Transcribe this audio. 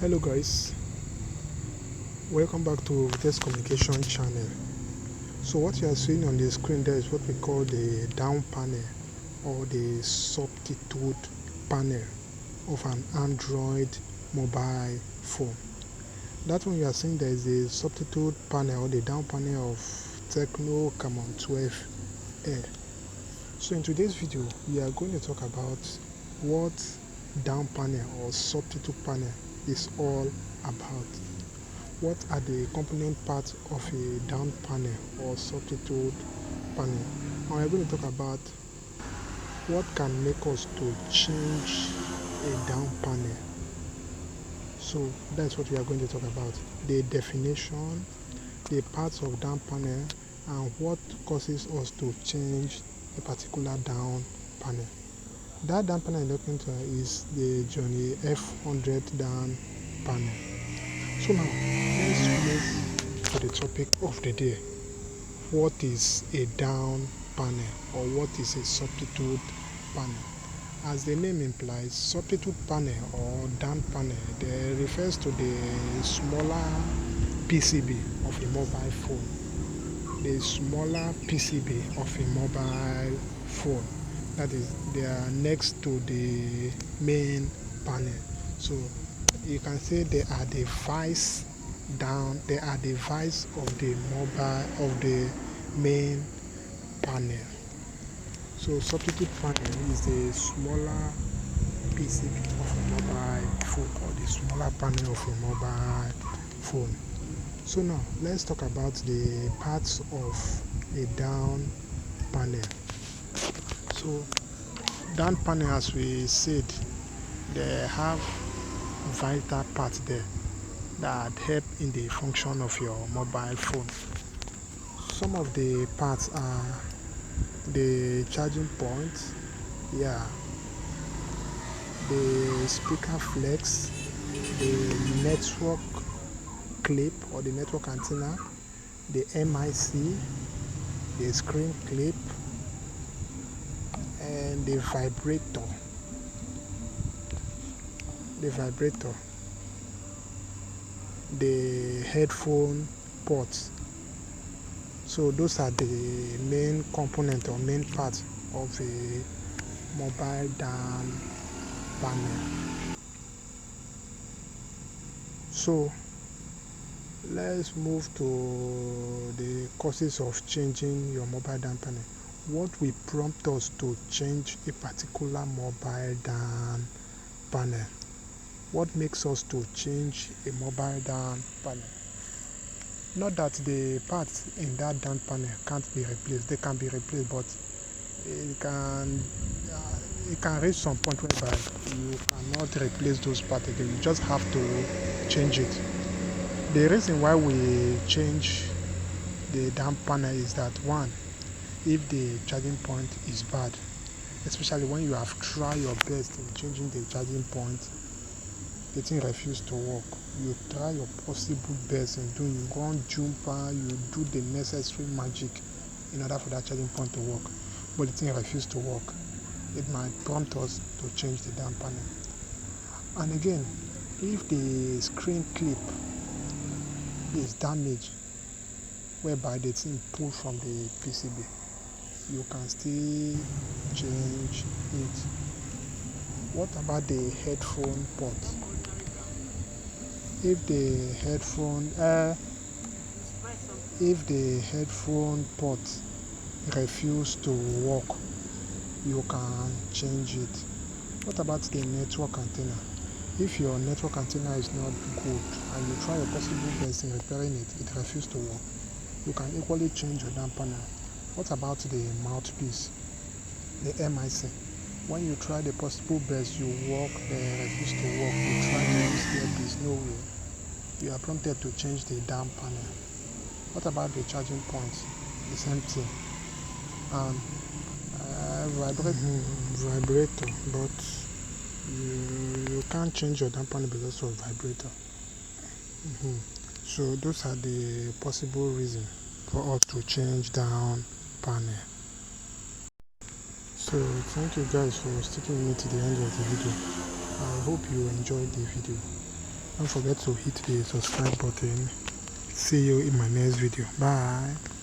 Hello guys, welcome back to Vitesse Communication channel. So what you are seeing on the screen there is what we call the down panel or the substitute panel of an Android mobile phone. That one you are seeing there is the substitute panel or the down panel of Tecno Camon 12L. So in today's video we are going to talk about what down panel or substitute panel is all about. What are the component parts of a down panel or substitute panel? And we're going to talk about what can make us to change a down panel. So that's what we are going to talk about. The definition, the parts of down panel, and what causes us to change a particular down panel. That down panel I'm looking to is the Johnny F100 down panel. So now, let's move to the topic of the day. What is a down panel or what is a substitute panel? As the name implies, substitute panel or down panel refers to the smaller PCB of a mobile phone. The smaller PCB of a mobile phone. That is, they are next to the main panel. So you can say they are the vice down, they are the vice of the mobile of the main panel. So substitute panel is the smaller PCB of a mobile phone or the smaller panel of a mobile phone. So now let's talk about the parts of a down panel. So down panel, as we said, they have vital parts there that help in the function of your mobile phone. Some of the parts are the charging point, the speaker flex, the network clip or the network antenna, the MIC, the screen clip, and the vibrator. The headphone ports. So those are the main component or main parts of a mobile down panel. So let's move to the causes of changing your mobile down panel. What will prompt us to change a particular mobile down panel? What makes us to change a mobile down panel? Not that the parts in that down panel can't be replaced. They can be replaced, but it can reach some point whereby you cannot replace those parts again. You just have to change it. The reason why we change the down panel is that, one, if the charging point is bad, especially when you have tried your best in changing the charging point, the thing refuses to work. You try your possible best in doing, you go on Jumper, you do the necessary magic in order for that charging point to work, but the thing refuses to work. It might prompt us to change the down panel. And again, if the screen clip is damaged, whereby the thing pulled from the PCB, you can still change it. What about the headphone port? If the headphone port refuses to work, you can change it. What about the network antenna? If your network antenna is not good and you try your possible best in repairing it, it refuses to work, you can equally change your down panel. What about the mouthpiece, the MIC? When you try the possible best, you work, they refuse to work. You try to use the earpiece, no way. You are prompted to change the down panel. What about the charging points? The same thing. And vibrator, but you can't change your down panel because of vibrator. So those are the possible reasons for us to change down panel. So thank you guys for sticking with me to the end of the video. I hope you enjoyed the video. Don't forget to hit the subscribe button. See you in my next video. Bye.